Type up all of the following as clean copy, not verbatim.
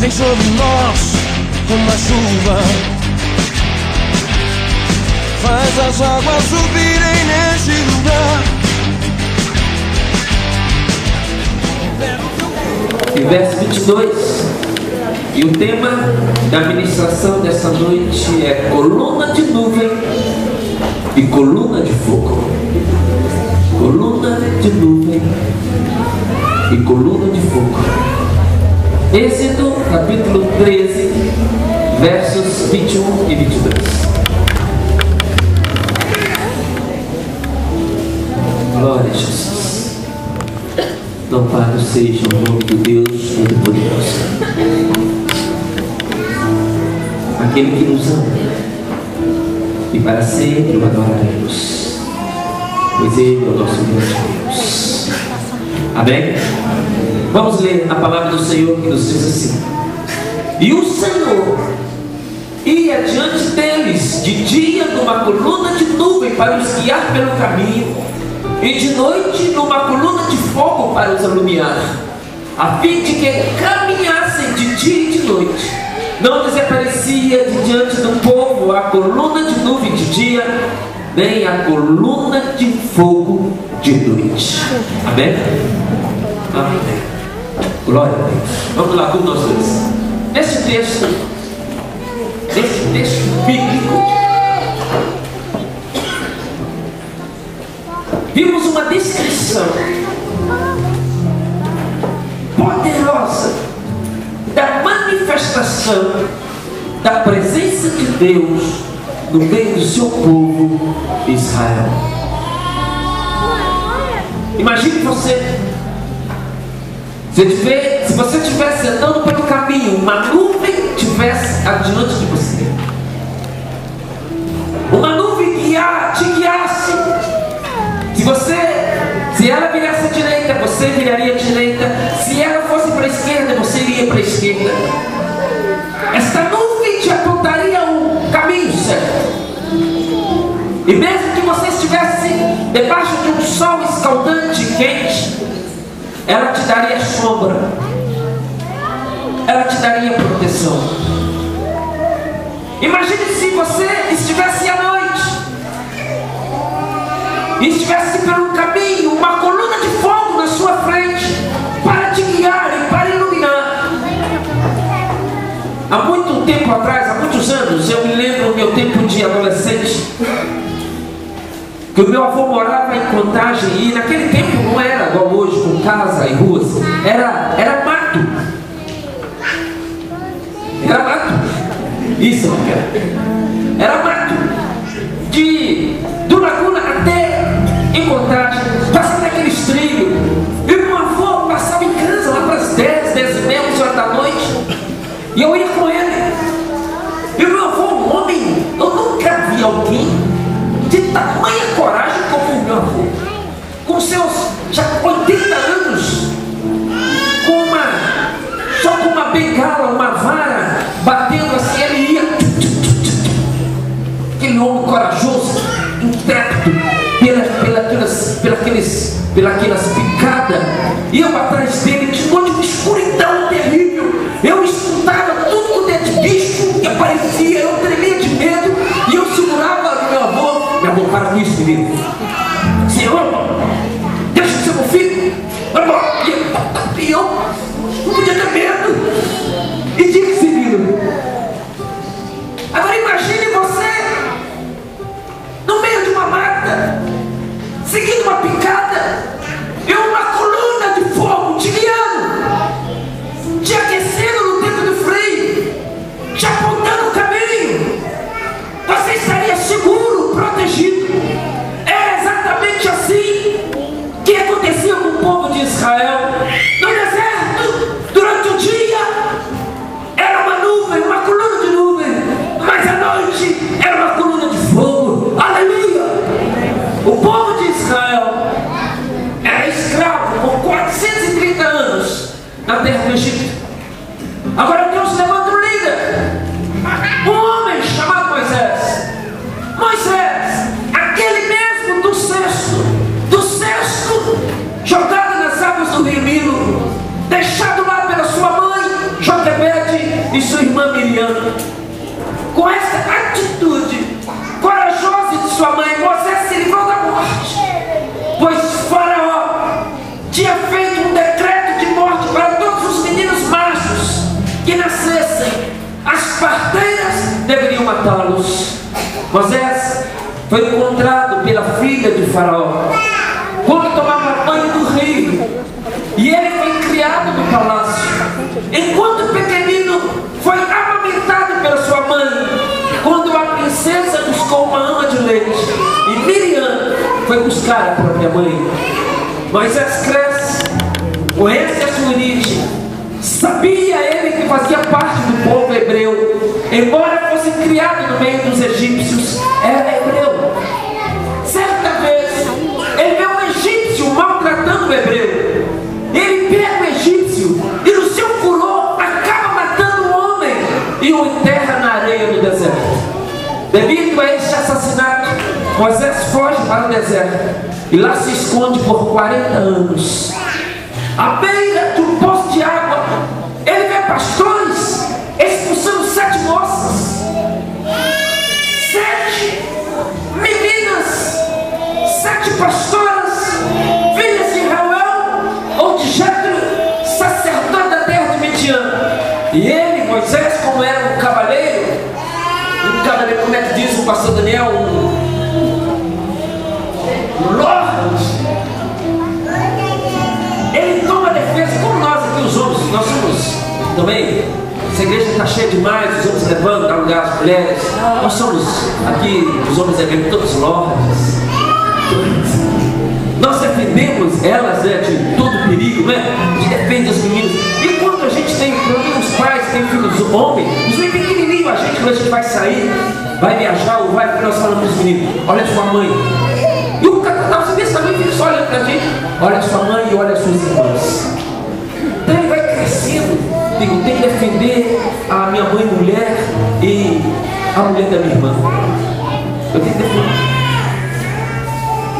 vem sobre nós como a chuva, faz as águas subirem nesse lugar. E verso 22, e o tema da ministração dessa noite é coluna de nuvem e coluna de fogo. Coluna de nuvem e coluna de fogo. Êxodo capítulo 13, versos 21 e 22. Glória a Jesus. Louvado seja o nome de Deus Todo-Poderoso, aquele que nos ama, e para sempre o adoraremos, pois Ele é o nosso grande Deus. Amém? Vamos ler a palavra do Senhor, que nos diz assim: e o Senhor ia diante deles de dia numa coluna de nuvem para os guiar pelo caminho, e de noite numa coluna de fogo para os alumiar, a fim de que caminhassem de dia e de noite. Não desaparecia de diante do povo a coluna de nuvem de dia, nem a coluna de fogo de noite. Amém? Amém. Glória a Deus. Vamos lá, com nós dois. Nesse texto bíblico, vimos uma descrição poderosa da manifestação da presença de Deus no meio do seu povo Israel. Imagine você, se você estivesse andando pelo caminho, uma nuvem estivesse adiante de você, uma nuvem te guiasse. Se ela virasse à direita, você viraria à direita. Se ela fosse para a esquerda, você iria para a esquerda. Esta nuvem te apontaria o caminho certo. E mesmo que você estivesse debaixo de um sol escaldante e quente, ela te daria sombra, ela te daria proteção. Imagine se você estivesse à noite e estivesse pelo caminho, uma coluna de fogo na sua frente para te guiar e para iluminar. Há muito tempo atrás, há muitos anos, eu me lembro do meu tempo de adolescente, que o meu avô morava em Contagem, e naquele tempo não era igual hoje, com casa e ruas, era mato. Era mato. Isso, era mato. Do Laguna até em Contagem, passando aqueles trilhos. E meu avô passava em casa lá para as 10, 10h30, 11 da noite, e eu ia com ele. E meu avô, um homem, eu nunca vi alguém de tamanha coragem como o meu avô, com seus já 80 anos, só com uma bengala, uma vara, batendo assim, ele ia. Aquele homem corajoso, intrépido, pelas picadas, e eu atrás dele, de noite, uma escuridão terrível. Eu escutava tudo que é de bicho que aparecia, eu tremia de medo, e eu segurava meu avô. Meu avô, para com isso, menino. Senhor, deixa de ser meu filho. E eu não podia ter medo. E disse, menino, agora imagine você no meio de uma mata, seguindo uma picada, e uma coluna de fogo te guiando, te aquecendo no tempo do frio, te apontando o caminho. Você estaria seguro, protegido. Era exatamente assim que acontecia com o povo de Israel no deserto. Durante o dia era uma nuvem, uma coluna de nuvem, mas à noite era uma coluna de fogo. Aleluia! O povo de Israel era escravo por 430 anos na terra do Egito. Agora Deus levanta um líder, um homem chamado Moisés. Moisés, aquele mesmo do cesto jogado nas águas do rio Nilo, deixado lá pela sua mãe Joquebede, Com essa atitude corajosa de sua mãe, Moisés se livrou da morte, pois Faraó tinha feito um decreto de morte para todos os meninos machos que nascessem. As parteiras deveriam matá-los. Moisés foi encontrado pela filha de Faraó quando tomava banho no rio, e ele foi criado no palácio. Enquanto pequenino, foi amamentado pela sua mãe, quando a princesa buscou uma ama de leite e Miriam foi buscar a própria mãe. Moisés cresce, conhece a sua origem, sabia ele que fazia parte do povo hebreu, embora fosse criado no meio dos egípcios, era hebreu. Certa vez, ele vê um egípcio maltratando o hebreu. Ele pega o egípcio e no seu furor acaba matando o homem e o enterra na areia do deserto. Devido a este assassinato, Moisés foge para o deserto e lá se esconde por 40 anos. À beira de um poço de água, ele vê pastores expulsando 7 moças, 7 meninas, 7 pastoras, filhas de Reuel ou de Jetro, sacerdote da terra de Midian. E ele, Moisés, como era um cavaleiro, como é que diz o pastor Daniel, um lord, ele toma defesa, como nós aqui os homens, nós somos também, essa igreja está cheia demais, os homens levando, dá lugar às mulheres, nós somos aqui, os homens aqui, todos lords, nós defendemos elas, né, de todo perigo, né? A gente defende os meninos. E quando a gente tem, os pais têm filhos homens, os meninos pequenininhos, a gente, quando a gente vai sair, vai viajar ou vai, nós falamos para os meninos: olha sua mãe. E o cara, você vê também, fica só olhando para a gente: olha sua mãe e olha suas irmãs. Então ele vai crescendo. Digo, tem que defender a minha mãe mulher e a mulher da minha irmã. Eu tenho que defender.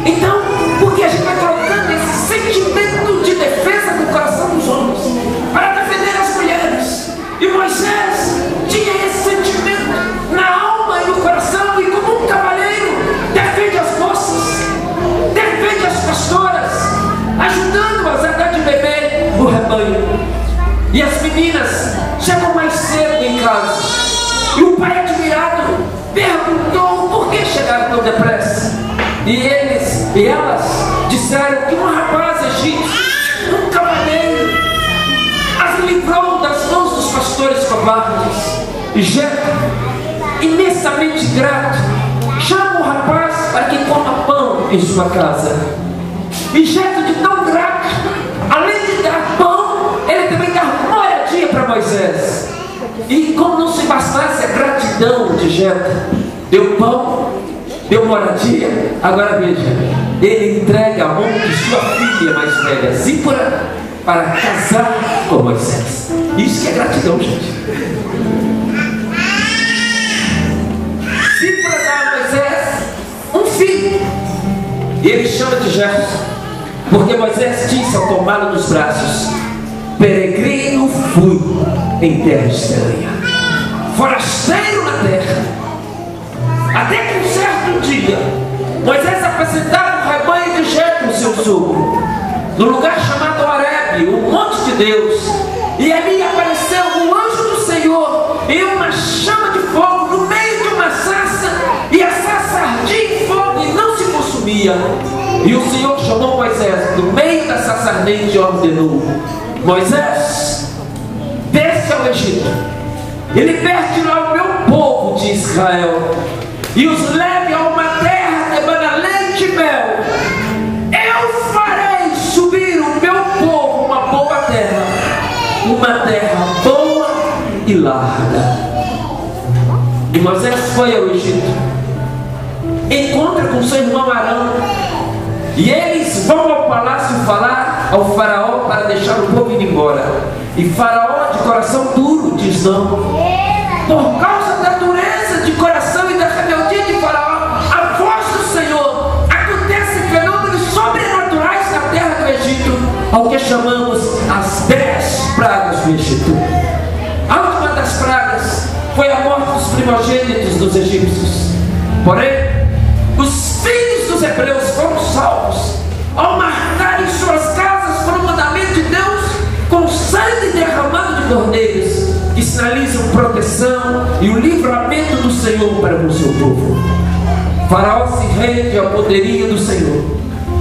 Então, porque a gente vai colocando esse sentimento de defesa no coração dos homens para defender as mulheres. E Moisés tinha esse sentimento na alma e no coração, e como um cavaleiro defende as moças, defende as pastoras, ajudando-as a dar de beber o rebanho. E as meninas chegam mais cedo em casa, e o pai, admirado, perguntou por que chegaram tão depressa. E eles e elas disseram que um rapaz egípcio, um cavaleiro, as livrou das mãos dos pastores covardes. E Jetro, imensamente grato, chama o rapaz para que coma pão em sua casa. E Jetro, de tão grato, além de dar pão, ele também dá moradia para Moisés. E como não se bastasse a gratidão de Jetro, deu pão, deu moradia. Agora veja, ele entrega a mão de sua filha mais velha, Zípora, para casar com Moisés. Isso que é gratidão, gente. Zípora dá a Moisés um filho, e ele chama de Gerson, porque Moisés disse ao tomá-lo nos braços: peregrino fui em terra estranha, forasteiro na terra. Até que um certo dia, Moisés apresentava o rebanho de Jetro, seu sogro, no lugar chamado Horebe, o monte de Deus. E ali apareceu o anjo do Senhor em uma chama de fogo no meio de uma sarça, e a sarça ardia em fogo e não se consumia. E o Senhor chamou Moisés do meio da sarça ardente e ordenou: Moisés, desce ao Egito e liberte lá o meu povo de Israel, e os leve a uma terra demanda leite e mel. Eu farei subir o meu povo uma boa terra, uma terra boa e larga. E Moisés foi ao Egito, encontra com seu irmão Arão, e eles vão ao palácio falar ao faraó para deixar o povo ir embora. E Faraó, de coração duro, diz não. Por causa da dureza de coração e da rebeldia de Faraó, a voz do Senhor, acontecem fenômenos sobrenaturais na terra do Egito, ao que chamamos as 10 pragas do Egito. A última das pragas foi a morte dos primogênitos dos egípcios. Porém, os filhos dos hebreus foram salvos ao marcarem suas casas por um mandamento de Deus com sangue derramado de cordeiros, que sinalizam proteção e o livramento do Senhor para o seu povo. Faraó se rende ao poderio do Senhor.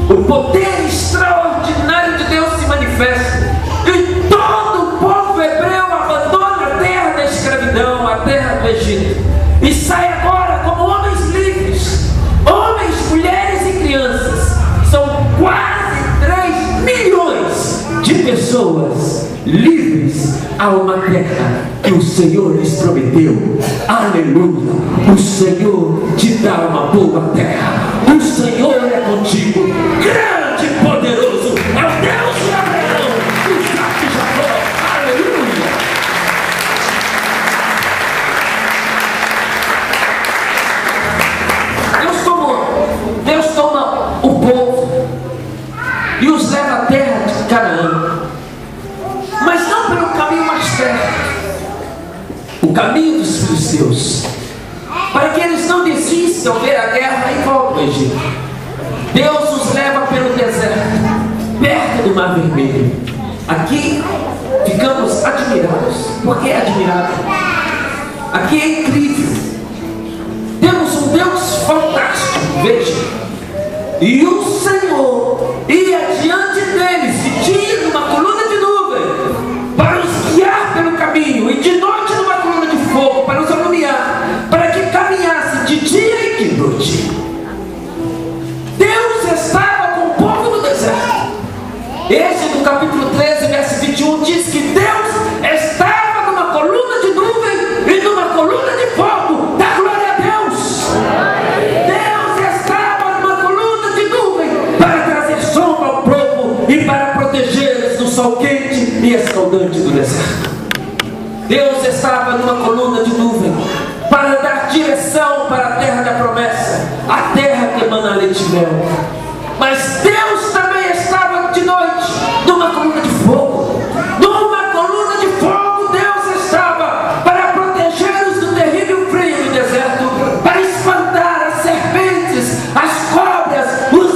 O poder extraordinário de Deus se manifesta, e todo o povo hebreu abandona a terra da escravidão, a terra do Egito, e sai agora como homens livres, homens, mulheres e crianças. São quase 3 milhões de pessoas livres a uma terra que o Senhor lhes prometeu. Aleluia! O Senhor te dá uma boa terra. O Senhor é contigo, grande e poderoso é o Deus de Abraão, de Isaac e Jacó. Aleluia! Deus toma o povo e os leva à terra de Canaã, mas não pelo caminho mais perto, o caminho dos filisteus, para que eles não desistam, ver a guerra e voltem ao Egito. Deus os leva pelo deserto, perto do Mar Vermelho. Aqui ficamos admirados. Por que admirados? Aqui é incrível. Temos um Deus fantástico, veja. E o Senhor ia diante deles de dia numa coluna de nuvem para os guiar pelo caminho, e de noite numa coluna de fogo para os alumiar, para que caminhassem de dia e de noite. Deus estava com o povo no deserto. Êxodo capítulo 13, verso 21 diz que Deus estava numa coluna de nuvem e numa coluna de fogo. Dá glória a Deus! Deus estava numa coluna de nuvem para trazer sombra ao povo e para protegê-los do sol quente e escaldante do deserto. Deus estava numa coluna de nuvem para dar direção para a terra da promessa, a terra que emana leite e mel. Mas Deus também estava de noite numa coluna de fogo. Numa coluna de fogo Deus estava para protegê-los do terrível frio do deserto, para espantar as serpentes, as cobras, os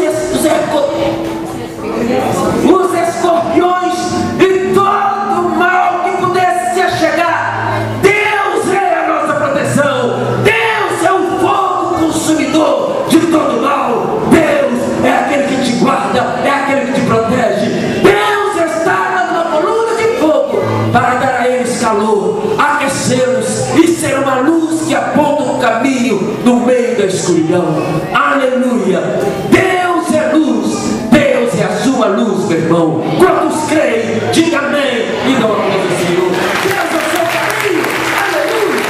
escorpiões e todo o mal que pudesse se achegar. Deus é a nossa proteção. Deus é o fogo consumidor de todo mal. Deus é aquele que te guarda, é aquele que te protege. Deus estava numa coluna de fogo para dar a eles calor, aquecê-los e ser uma luz que aponta o caminho no meio da escuridão. Aleluia! Deus é luz, Deus é a sua luz, meu irmão. Quantos creem, diga amém e dá uma glória ao Senhor. Deus é o seu caminho. Aleluia!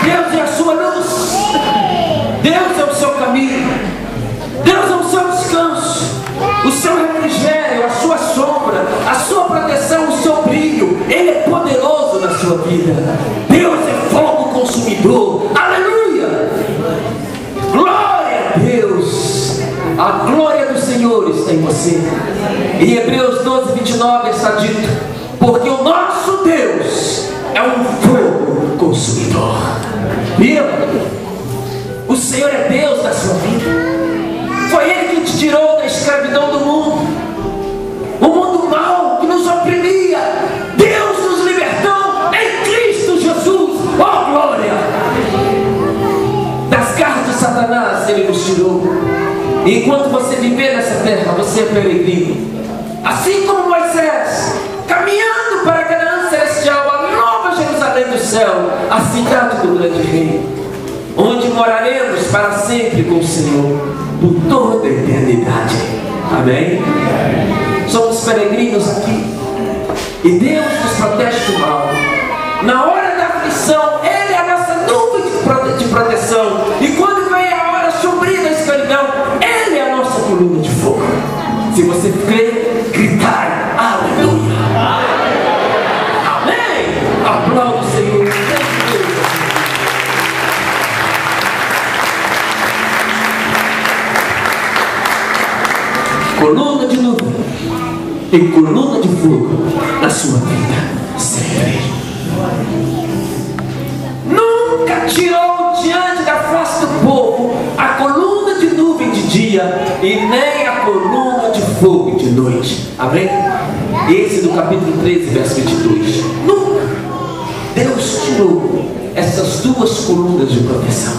Deus é a sua luz, Deus é o seu caminho, Deus é o seu descanso, o seu refrigério, a sua sombra, a sua proteção, o seu brilho. Ele é poderoso na sua vida. Deus é fogo consumidor. Aleluia! Glória a Deus! A glória do Senhor está em você. Em Hebreus 12, 29 está dito: porque o nosso Deus é um fogo consumidor. Viu? O Senhor é Deus da sua vida. Foi Ele que te tirou da escravidão do mundo, o mundo mau que nos oprimia. Deus nos libertou em Cristo Jesus. Oh glória! Das garras de Satanás Ele nos tirou. E enquanto você viver nessa terra, você é peregrino. Assim como Moisés, caminhando para Canaã celestial, a nova Jerusalém do céu, a cidade do grande rei, onde moraremos para sempre com o Senhor por toda a eternidade. Amém? Somos peregrinos aqui e Deus nos protege do mal. Na hora da aflição, Ele é a nossa nuvem de proteção, e quando vem a hora sombria da escuridão, Ele é a nossa coluna de fogo. Se você crê, gritai aleluia. Amém? Aplauda o Senhor. Coluna de nuvem em coluna de fogo na sua vida, sempre. Nunca tirou diante da face do povo a coluna de nuvem de dia e nem a coluna de fogo de noite. Amém? Esse do capítulo 13, verso 22. Nunca Deus tirou essas duas colunas de proteção.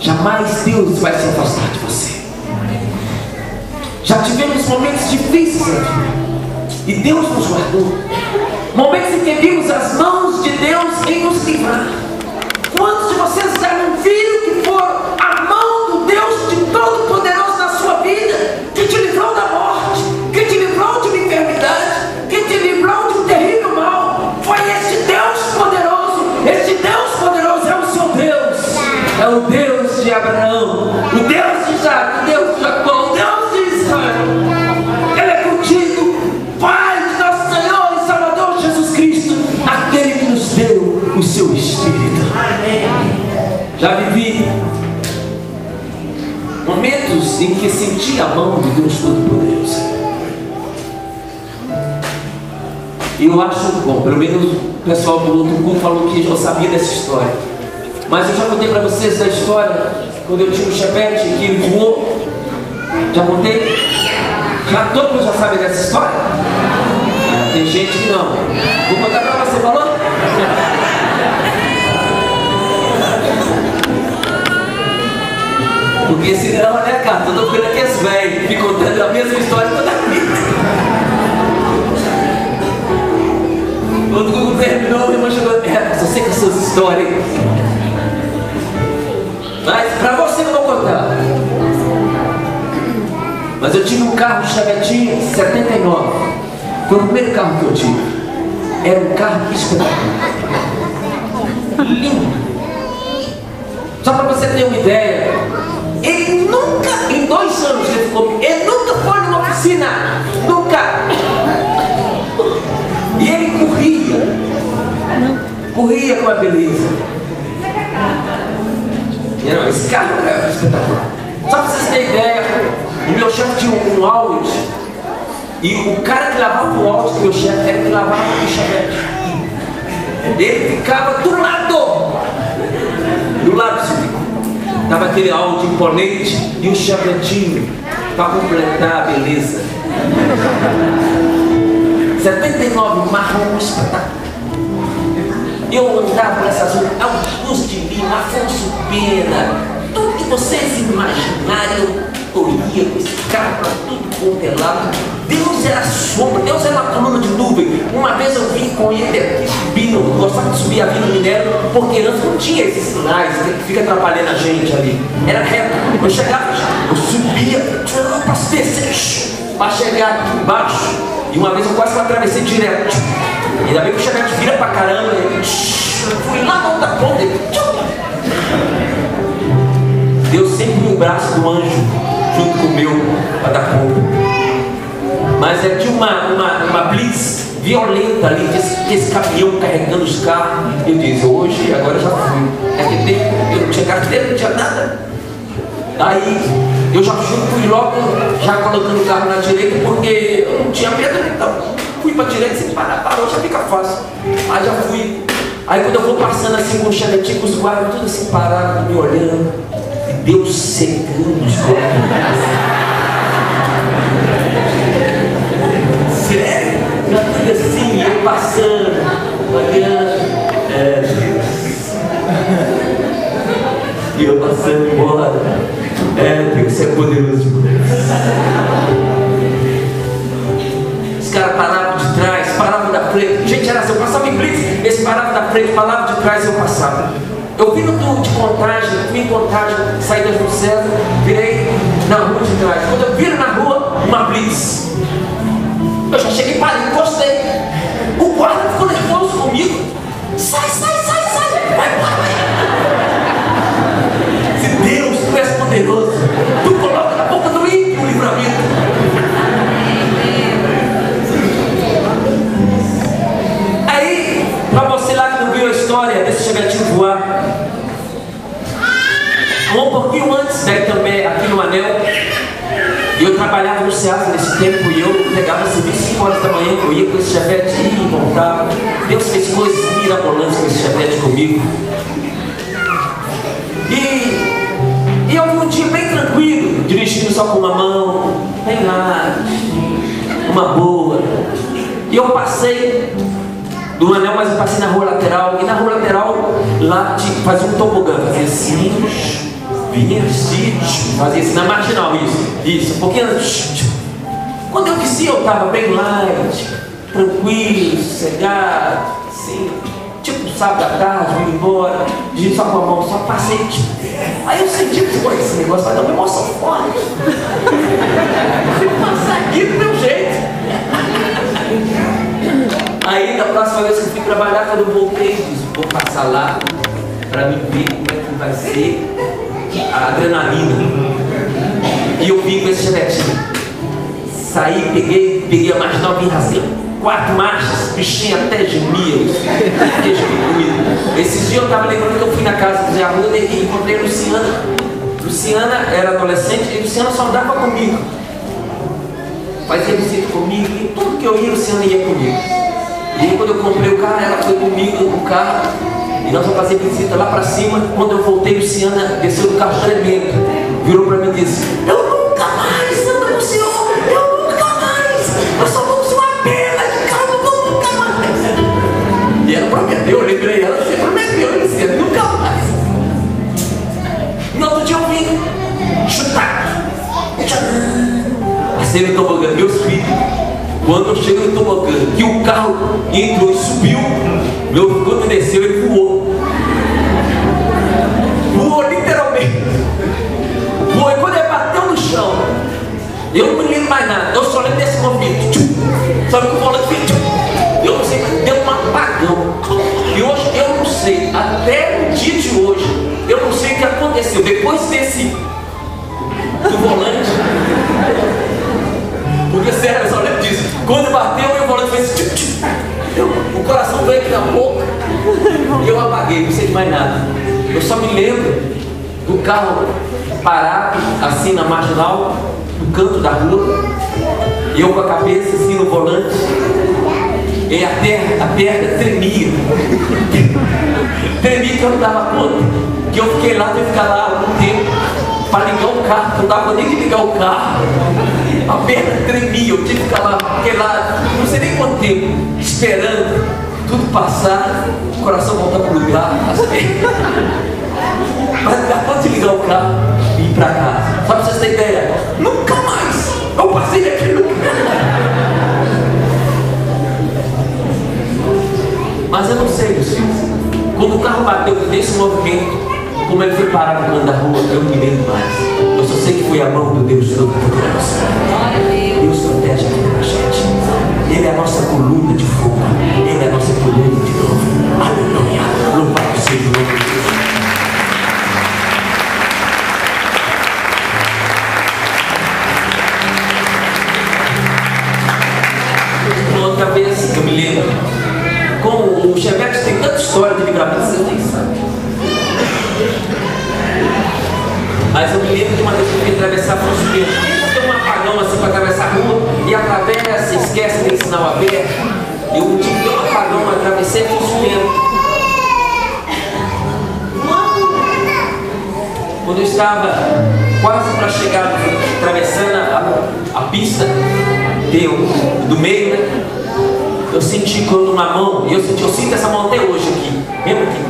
Jamais Deus vai se afastar de você. Já tivemos momentos difíceis na vida e Deus nos guardou. Momentos em que vimos as mãos de Deus em nos livrar. Quantos de vocês já não viram que for a mão do Deus de Todo-Poderoso na sua vida, que te livrou da morte, que te livrou de uma enfermidade, que te livrou de um terrível mal? Foi este Deus poderoso. Este Deus poderoso é o seu Deus. É o Deus de Abraão, o Deus de Isaac, o Deus de Jacó, o Deus de Israel. Ele é contigo, Pai de nosso Senhor e Salvador Jesus Cristo, aquele que nos deu o seu Espírito. Já vivi momentos em que senti a mão de Deus Todo-Poderoso. E eu acho, bom, pelo menos o pessoal do outro culto falou que eu sabia dessa história. Mas eu já contei para vocês a história quando eu tinha um chevette que ele voou. Já contei? Já todo mundo já sabe dessa história? Tem gente que não. Vou contar para você, falou? Porque senão, né, cara? Todo mundo aqui é velho, me contando a mesma história toda a vida. Quando o culto terminou, o irmão chegou e disse: eu sei que essas histórias. Mas para você eu vou contar. Mas eu tive um carro Chevetinho 79. Foi o primeiro carro que eu tive. Era um carro espetacular. Lindo. Só para você ter uma ideia, ele nunca, em 2 anos que ele ficou comigo, ele nunca foi numa oficina. Nunca. E ele corria com a beleza. Não, esse carro é espetacular. Só para vocês terem ideia, o meu chefe tinha um Audi. E o cara que lavava o Audi do meu chefe era que lavava o chevette. Ele ficava do lado estava aquele Audi imponente e um chevetinho para completar a beleza. 79, marrom espetacular. Eu andava por essas ruas, Augusto de Lima, Afonso Pena, tudo que vocês imaginarem, eu ia com esse carro para tudo quanto é lado. Deus era sombra, Deus era uma coluna de nuvem. Uma vez eu vim com ele, gostava de subir a Vila Minério, porque antes não tinha esses sinais que fica atrapalhando a gente ali. Era reto. Eu chegava, eu subia, para descer, para chegar aqui embaixo. E uma vez eu quase atravessei direto. Ainda bem que o chevette vira pra caramba. Fui lá na outra ponta. Deus sempre um braço do anjo junto com o meu para dar conta. Mas tinha uma blitz violenta ali, esse caminhão carregando os carros. Eu disse: hoje, agora já fui. É que eu não tinha carteira, não tinha nada. Aí eu já fui logo já colocando o carro na direita, porque eu não tinha medo, então fui para a direita, sem parar, parou, já fica fácil. Aí já fui. Aí quando eu vou passando assim com o chevetinho, com os guardas tudo assim parado, me olhando, e Deus secando os guardas. Sério? Já tudo assim, eu passando, olhando, e eu passando embora. Deus é poderoso. Os caras paravam de trás, paravam da frente. Gente, era assim, eu passava em blitz, eles paravam da frente, paravam de trás e eu passava. Eu vim no turno de Contagem, fui em Contagem, saí da Júlio César, virei na rua de trás. Quando eu viro na rua, uma blitz. Eu já cheguei, parei, encostei. O guarda ficou nervoso comigo. Sai, vai embora, vai. Se Deus, tu és poderoso, tu coloca na boca do ímpio o livramento. Aí, para você lá que não viu a história desse chevetinho voar, um pouquinho antes, daí também aqui no anel, E eu trabalhava no Ceasa nesse tempo e eu pegava serviço 5 horas da manhã, eu ia com esse chevette e voltava. Deus fez coisas mirabolantes com esse chevette comigo. E eu vi um dia bem tranquilo, dirigindo só com uma mão, bem lá, uma boa. E eu passei do anel, mas eu passei na rua lateral. E na rua lateral, lá fazia um tobogã, fazia assim, vinha assim, fazia assim, na marginal, isso, um pouquinho. Quando eu desci, eu estava bem light, tranquilo, sossegado, assim, tipo sábado à tarde, vim embora, dirigindo só com a mão, só passei. Aí eu senti que foi esse negócio, vai dar uma emoção forte. Fui passar aqui do meu jeito. Aí da próxima vez que eu fui trabalhar, quando eu voltei, disse, vou passar lá para me ver como é que vai ser a adrenalina. E eu vim com esse chevetinho. Saí, peguei a marginal, vim rasgando 4 marchas, bichinho até gemia. Esses dias eu estava lembrando que eu fui na casa do Zé Arruda e encontrei a Luciana. Luciana era adolescente e Luciana só andava comigo. Fazia visita comigo e tudo que eu ia, Luciana ia comigo. E aí quando eu comprei o carro, ela foi comigo no carro e nós vamos fazer visita lá para cima. Quando eu voltei, Luciana desceu do carro tremendo, virou para mim e disse, eu nunca mais ando com o senhor, eu nunca mais, eu só vou com uma pena de carro, eu nunca mais. E ela prometeu, eu lembrei ela, você prometeu, Luciana, nunca mais. No outro dia eu vim chutar, passei no tobogã, meus filhos. Quando eu chego no tobogã, que o carro entrou e subiu, meu quando desceu, ele voou. Voou literalmente. Voou, e quando ele bateu no chão, eu não me lembro mais nada, eu só lembro desse movimento. Só que o volante fez. Eu não sei, deu um apagão. E hoje eu não sei, até o dia de hoje, eu não sei o que aconteceu. Depois desse do volante. Porque sério, eu só lembro disso. Quando bateu, o volante fez tchum, tchum. O coração veio aqui na boca e eu apaguei, não sei de mais nada. Eu só me lembro do carro parado assim na marginal, no canto da rua, e eu com a cabeça assim no volante, e a perna tremia. Tremia que eu não dava conta, que eu fiquei lá, tive que ficar lá algum tempo para ligar o carro, que eu não dava nem de ligar o carro. A perna tremia, eu tive que ficar lá, fiquei lá, não sei nem quanto tempo, esperando tudo passar, o coração voltar para o lugar, as pernas. Mas acabou de ligar o carro e ir para casa. Só para vocês terem ideia, nunca mais eu passei aquele lugar. Mas eu não sei, meus filhos, quando o carro bateu nesse movimento, como ele foi parar no canto da rua, eu não me lembro mais. Eu só sei que foi a mão do Deus Todo-Poderoso. Deus protege a gente. Ele é a nossa coluna de fogo. Ele é a nossa coluna de novo. Aleluia. Louvado seja o nome de Deus. Uma outra vez, eu me lembro, com o Chevette tem tanta história de livramento, vocês nem sabem. Mas eu me lembro de uma vez que eu fui atravessar Afonso Pena. Tem um apagão assim para atravessar a rua e atravessa, esquece aquele sinal aberto. Eu tive um apagão, atravessei Afonso Pena. Quando eu estava quase para chegar, atravessando a pista do meio, né? Eu senti quando uma mão, eu sinto essa mão até hoje aqui, mesmo aqui.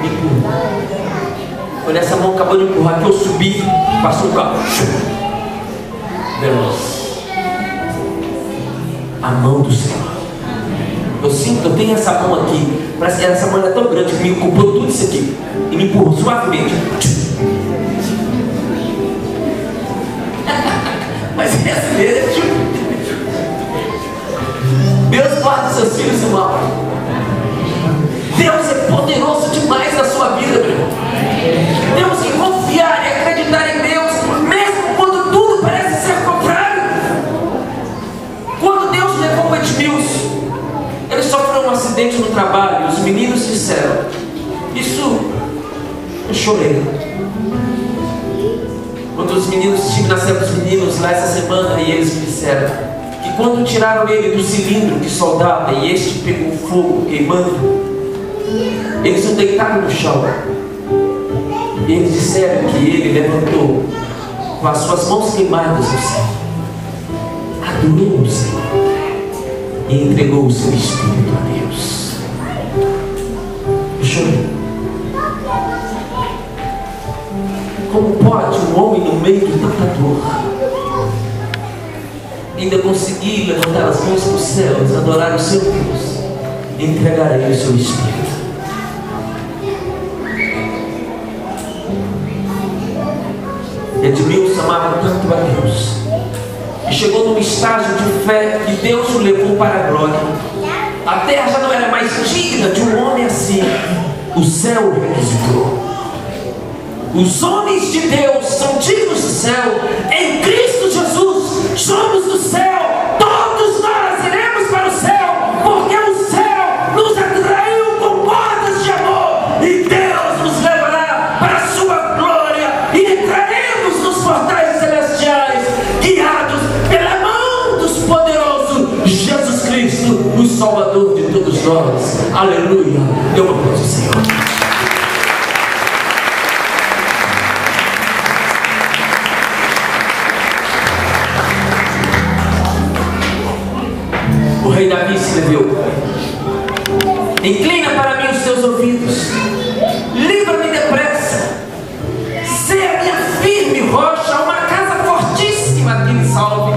Me empurrou. Quando essa mão acabou de empurrar, que eu subi, passou o carro. Veloz. A mão do Senhor. Eu sinto, eu tenho essa mão aqui. Parece que essa mão era tão grande que me ocupou tudo isso aqui. E me empurrou suavemente. Mas essa mesmo. Deus guarda seus filhos, irmão. Deus é poderoso demais na sua vida, meu irmão. Temos que confiar e acreditar em Deus, mesmo quando tudo parece ser contrário. Quando Deus levou o Edmilson, ele sofreu um acidente no trabalho. Os meninos disseram, isso, eu chorei. Um dos meninos, estive na cela dos meninos lá essa semana e eles me disseram que quando tiraram ele do cilindro que soldava e este pegou fogo queimando, eles o deitaram no chão. E eles disseram que ele levantou com as suas mãos queimadas no céu, adorou o Senhor e entregou o seu espírito a Deus. Eu chorei. Como pode um homem no meio de tanta dor ainda conseguir levantar as mãos para os céus, adorar o seu Deus e entregar a Ele o seu espírito? Edmilson amava tanto a Deus e chegou num estágio de fé que Deus o levou para a glória. A terra já não era mais digna de um homem assim. O céu o requisitou. Os homens de Deus são dignos do céu. Em Cristo Jesus somos do céu. Todos nós iremos para o céu, porque o céu nos atraiu com portas de amor e Deus nos levará para a sua glória e entraremos nos portais celestiais, guiados pela mão dos poderosos Jesus Cristo, o Salvador de todos nós. Aleluia. Eu amo o Senhor. O rei Davi escreveu: inclina para mim os teus ouvidos, livra-me depressa, seja minha firme rocha, uma casa fortíssima que me salve.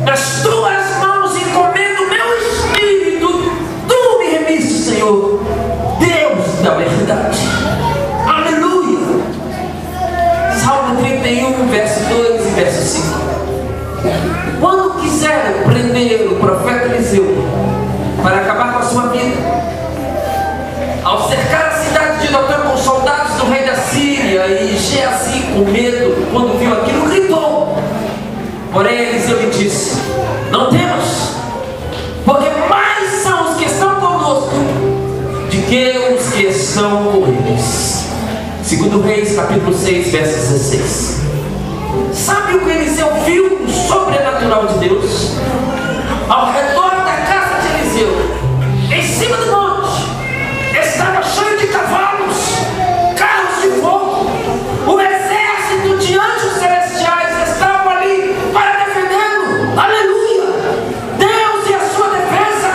Nas tuas mãos encomendo o meu espírito, tu me remiste, Senhor, Deus da verdade. Aleluia. Salmo 31, verso 2 e verso 5. Quando quiseram prender o profeta Eliseu para acabar com a sua vida, ao cercar a cidade de Dotã com soldados do rei da Síria, e Geazi, com medo, quando viu aquilo, gritou. Porém Eliseu lhe disse: não temas, porque mais são os que estão conosco do que os que estão com eles. 2 Reis, capítulo 6, verso 16. Sabe o que Eliseu viu no sobrenatural de Deus? Ao redor da casa de Eliseu, em cima do monte, estava cheio de cavalos, carros de fogo. O exército de anjos celestiais estavam ali para defendê-lo. Aleluia! Deus e a sua defesa.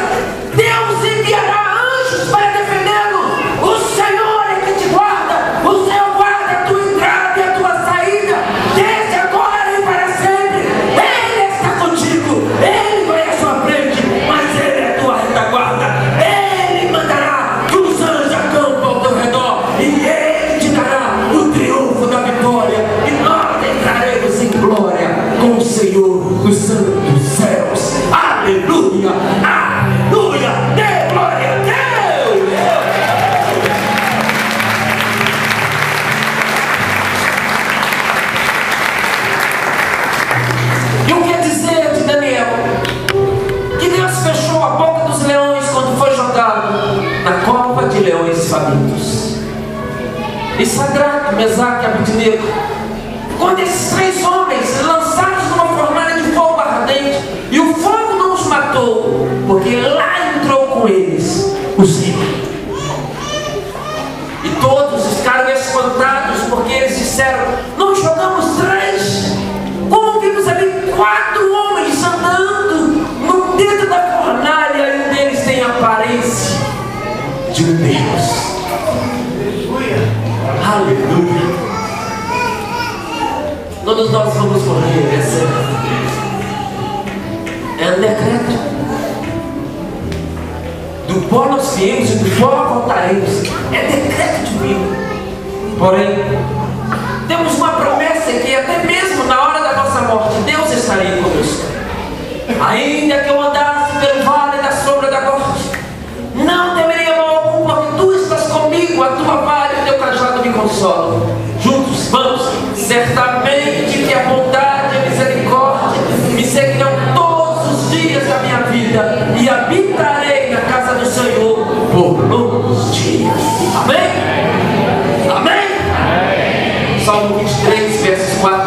Deus enviará anjos para defendê-lo. O Senhor é que te guarda. O Senhor guarda a tua entrada e a tua saída, desde agora e para sempre. Ele está contigo. Ele vai à sua frente, mas Ele é a tua retaguarda. Ele mandará que os anjos acampam ao teu redor e Ele te dará o triunfo da vitória. E nós entraremos em glória com o Senhor, os santos dos céus. Aleluia! Aleluia! Dê glória a Deus! E o que dizer de Daniel? Que Deus fechou a boca dos leões quando foi jogado na cova de leões famintos. E Sadraque, Mesaque e Abednego, quando esses três homens lançados numa fornalha de fogo ardente, e o fogo não os matou, porque lá entrou com eles o Senhor. E todos ficaram espantados, porque eles disseram: não jogamos três? Como vimos ali 4 homens andando dentro da fornalha, e um deles tem a aparência de um Deus. Aleluia. Todos nós vamos morrer, é certo. É um decreto. Do pó nós viemos e do pó voltaremos. É decreto divino. Porém, temos uma promessa que até mesmo na hora da nossa morte, Deus estaria conosco. Ainda que eu andasse pelo vale da sombra da morte, não temeria mal algum, porque tu estás comigo, a tua vara e o teu cajado me consolam. Juntos vamos, certamente que a bondade e a misericórdia me seguirão todos os dias da minha vida, e habitarei na casa do Senhor por longos dias. Amém? Amém? Salmo 23, versos 4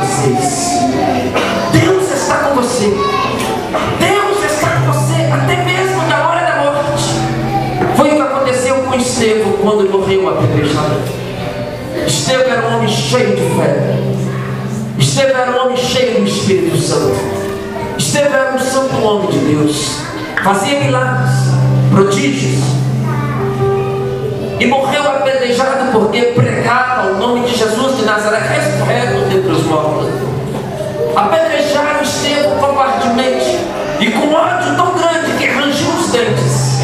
fé. Estevão era um homem cheio do Espírito Santo. Estevão era um santo homem de Deus. Fazia milagres, prodígios. E morreu apedrejado por ter pregado o nome de Jesus de Nazaré, ressurreto dentre os mortos. Apedrejaram Estevão covardemente e com ódio tão grande que rangiu os dentes.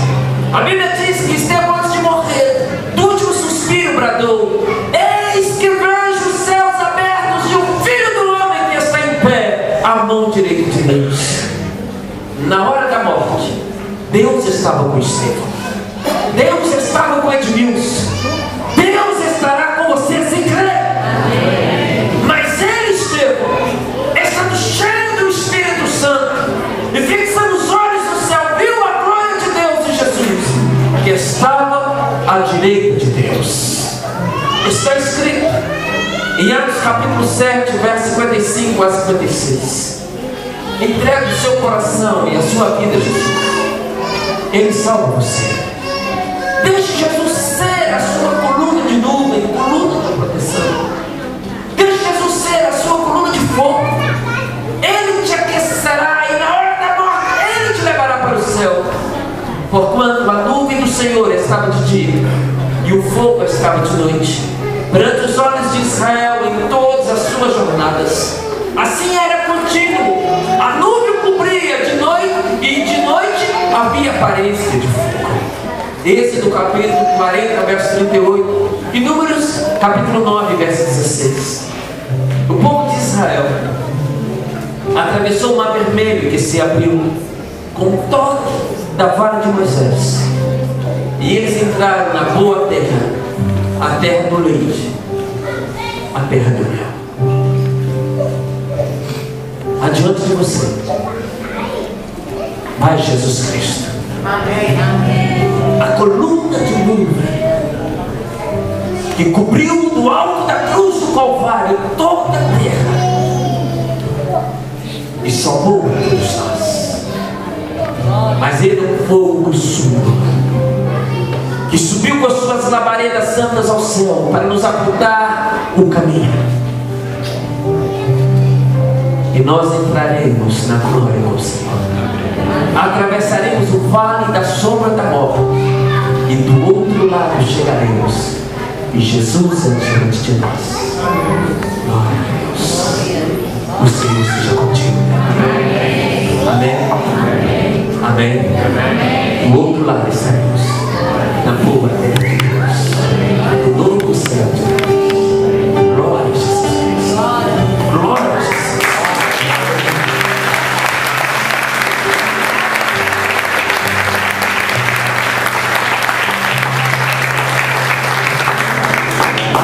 A Bíblia diz que Estevão, antes de morrer, do último suspiro bradou: eis que vejo os céus abertos e o Filho do Homem que está em pé à mão direita de Deus. Na hora da morte, Deus estava com Estevão. Deus estava com Edmilson. Deus estará com você se crer. Mas ele, Estevão, estando cheio do Espírito Santo e fixando os olhos no céu, viu a glória de Deus e Jesus, que estava à direita de Deus. Está escrito em Atos capítulo 7, verso 55 a 56. Entregue o seu coração e a sua vida a Jesus. Ele salva você. Deixe Jesus ser a sua coluna de nuvem, coluna de proteção. Deixe Jesus ser a sua coluna de fogo. Ele te aquecerá e na hora da morte Ele te levará para o céu. Porquanto a nuvem do Senhor estava de dia e o fogo estava de noite, perante os olhos de Israel em todas as suas jornadas. Assim era contínuo. A nuvem cobria de noite e de noite havia aparência de fogo. Êxodo capítulo 40, verso 38. E Números capítulo 9, verso 16. O povo de Israel atravessou o mar vermelho, que se abriu com o toque da vara de Moisés. E eles entraram na boa terra, a terra do leite, a terra do mel. Adiante de você vai Jesus Cristo. Amém, amém. A coluna de nuvem que cobriu do alto da cruz do Calvário toda a terra e salvou a todos nós. Mas ele é um fogo consumidor que subiu com as suas labaredas santas ao céu para nos apontar o caminho, e nós entraremos na glória do Senhor. Atravessaremos o vale da sombra da morte e do outro lado chegaremos, e Jesus é diante de nós. Glória a Deus. O Senhor seja contigo. Amém. Amém. Do outro lado estaremos, na boa terra de Deus, no novo céu de Deus. Glória a Jesus. Glória a Jesus.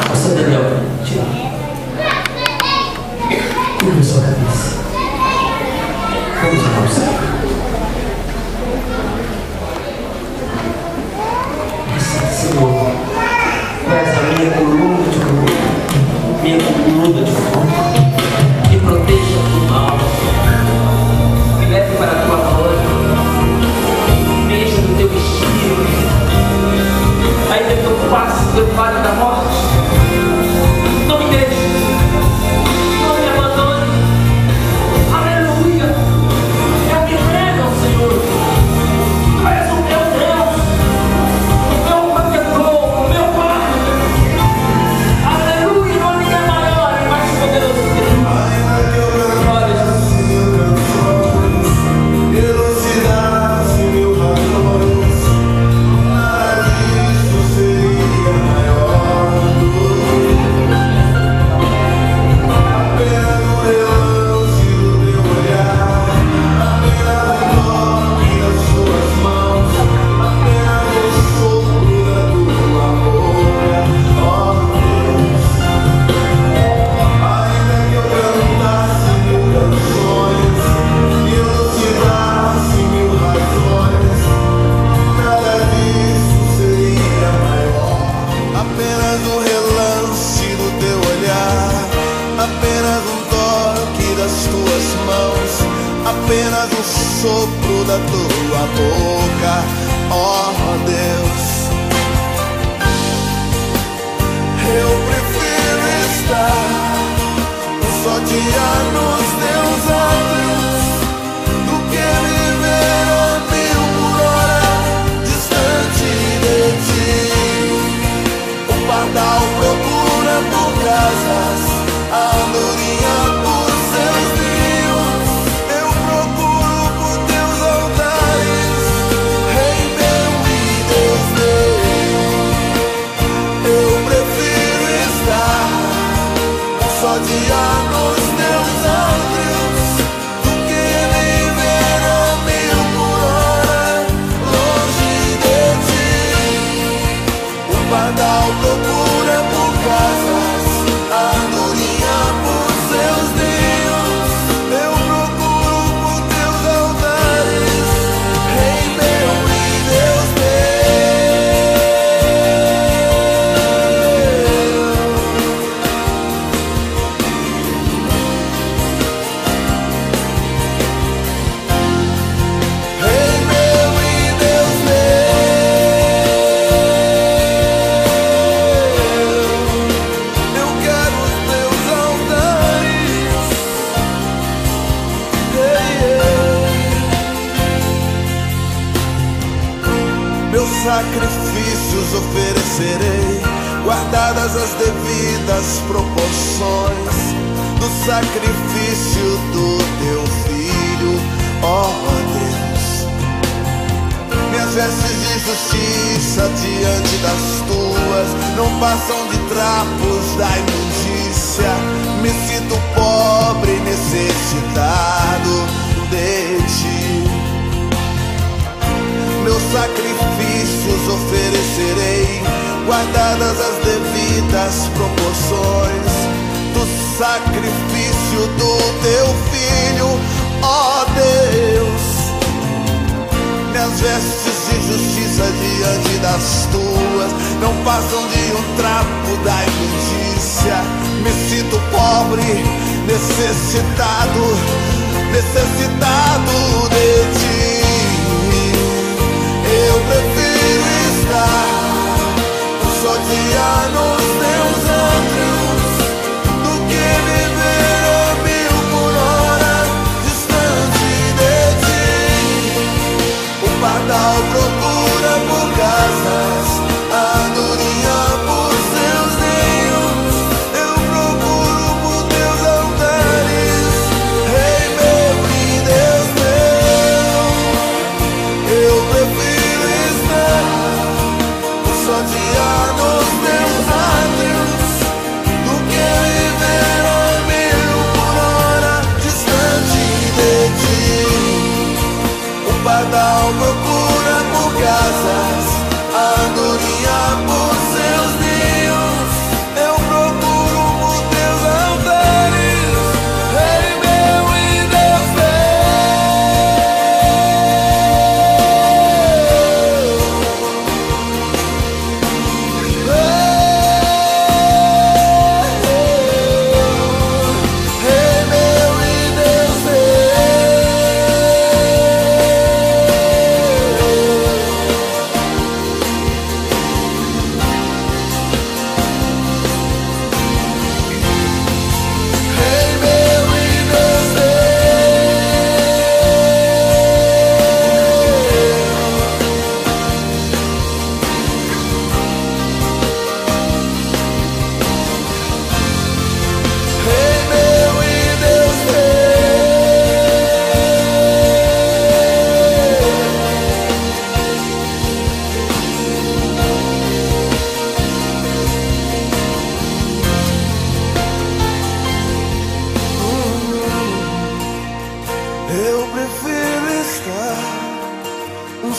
Pastor Daniel, tira. Curva sua cabeça. Vamos orar ao Senhor. Senhor, tu és a minha coluna de fogo, minha coluna de fogo. Me proteja do mal, me leve para a tua glória, me encha do teu espírito. Ainda que eu passe pelo vale da morte, não me deixe, não me abandone. Aleluia. Eu me rendo ao Senhor. Tu és o meu Deus, o meu protetor, o meu Pai. Aleluia. Não há ninguém maior e mais poderoso que tu. Glória a Jesus. Velocidade, meu valores, nada disso seria maior. Apenas um relance do teu olhar, apenas um toque das suas mãos, apenas o sopro da tua boca, ó Deus. Ainda que eu cantasse mil canções e eu te dasse mil razões, nada disso seria maior. Apenas um relance do teu olhar, apenas um toque das tuas mãos, apenas o sopro da tua boca, ó Deus. Eu prefiro estar dia nos teus átrios do que viver a 1000 por hora distante de ti. O pardal procura por casas, a andorinha por seus ninhos. Eu procuro por teus altares, Rei meu e Deus meu. Eu prefiro estar só dia nos teus átrios do que viver a 1000 por hora longe de ti. O pardal procura por casas, a andorinha por seus ninhos. Eu procuro por teus altares, Rei meu e Deus sacrifícios oferecerei, guardadas as devidas proporções do sacrifício do teu filho, ó Deus. Minhas vestes de justiça diante das tuas não passam de trapos da imundícia. Me sinto pobre e necessitado de ti. Meus sacrifícios oferecerei, guardadas as devidas proporções do sacrifício do teu filho, ó Deus. Minhas vestes de justiça diante das tuas não passam de um trapo da imundícia. Me sinto pobre, necessitado de ti. Eu prefiro estar um só dia nos teus átrios do que viver a 1000 por hora distante de ti. O pardal procura por casas, a andorinha por seus ninhos. Eu procuro por teus altares, Rei meu e Deus meu. Eu prefiro só dia nos teus átrios do que viver a 1000 por hora distante de ti. O pardal procura por casas, a andorinha por seus ninhos. Eu procuro por teus altares, Rei meu e Deus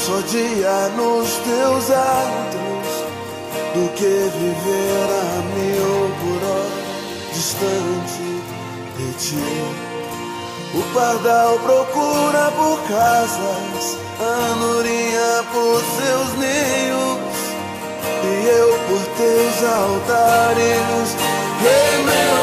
só dia nos teus átrios do que viver a 1000 por hora distante de ti. O pardal procura por casas, a andorinha por seus ninhos, e eu por teus altares, Rei meu